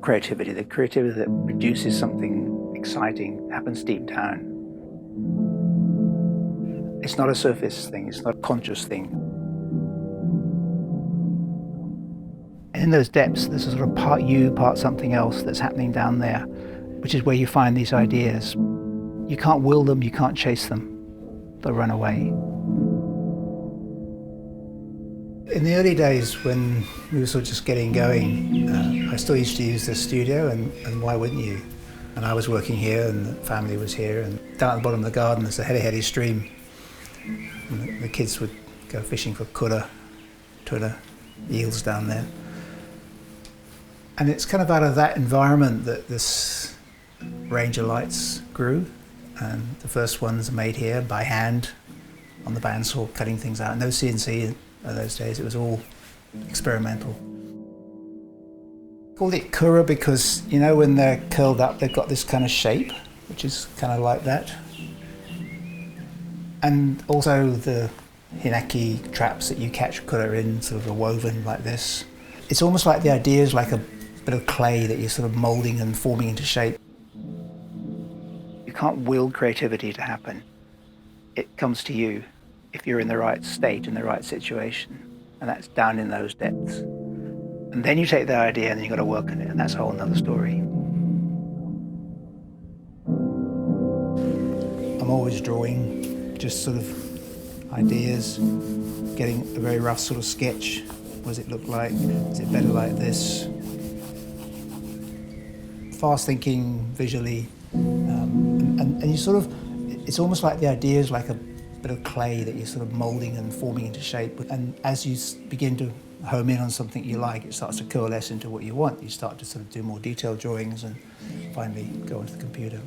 creativity, the creativity that produces something exciting, happens deep down. It's not a surface thing, it's not a conscious thing. In those depths, there's a sort of part you, part something else that's happening down there, which is where you find these ideas. You can't will them, you can't chase them. They'll run away. In the early days when we were sort of just getting going, I still used to use the studio, and why wouldn't you? And I was working here and the family was here, and down at the bottom of the garden there's a Heri stream. And the kids would go fishing for kōura, tuna, eels down there. And it's kind of out of that environment that this range of lights grew. And the first ones made here by hand on the bandsaw, cutting things out. No CNC in those days, it was all experimental. I called it Kōura because, you know, when they're curled up, they've got this kind of shape, which is kind of like that. And also the hinaki traps that you catch kōura in sort of are woven like this. It's almost like the idea is like a bit of clay that you're sort of moulding and forming into shape. You can't will creativity to happen. It comes to you if you're in the right state, in the right situation, and that's down in those depths. And then you take the idea and then you've got to work on it, and that's a whole nother story. I'm always drawing, just sort of ideas, getting a very rough sort of sketch. What does it look like? Is it better like this? Fast thinking visually, and you sort of, it's almost like the idea is like a bit of clay that you're sort of moulding and forming into shape. And as you begin to home in on something you like, it starts to coalesce into what you want. You start to sort of do more detailed drawings and finally go onto the computer.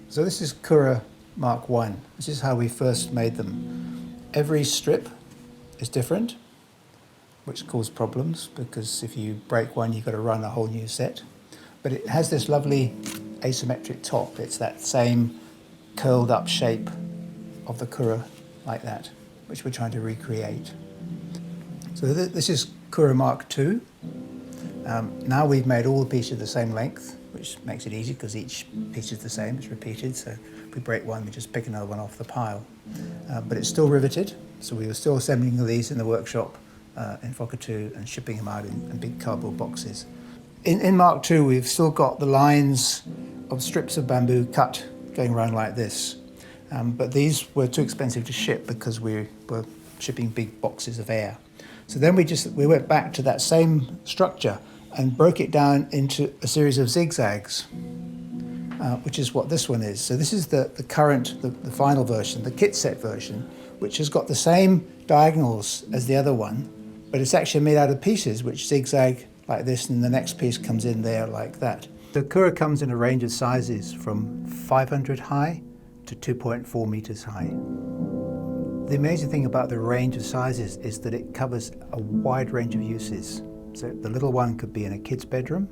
So this is Kōura Mark I. This is how we first made them. Every strip is different, which caused problems because if you break one, you've got to run a whole new set. But it has this lovely asymmetric top. It's that same curled up shape of the Kōura like that, which we're trying to recreate. So this is Kōura Mark II. Now we've made all the pieces the same length, which makes it easy because each piece is the same, it's repeated. So if we break one, we just pick another one off the pile. But it's still riveted, so we were still assembling these in the workshop in Whakatū and shipping them out in big cardboard boxes. In Mark II, we've still got the lines of strips of bamboo cut going around like this. But these were too expensive to ship because we were shipping big boxes of air. So then we went back to that same structure and broke it down into a series of zigzags, which is what this one is. So this is the current, the final version, the kit set version, which has got the same diagonals as the other one, but it's actually made out of pieces which zigzag like this, and the next piece comes in there like that. The Kōura comes in a range of sizes from 500 high to 2.4 meters high. The amazing thing about the range of sizes is that it covers a wide range of uses. So the little one could be in a kid's bedroom,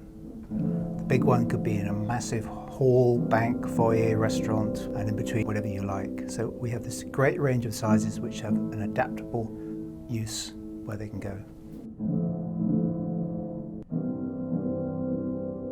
the big one could be in a massive hall, bank, foyer, restaurant, and in between, whatever you like. So we have this great range of sizes which have an adaptable use where they can go.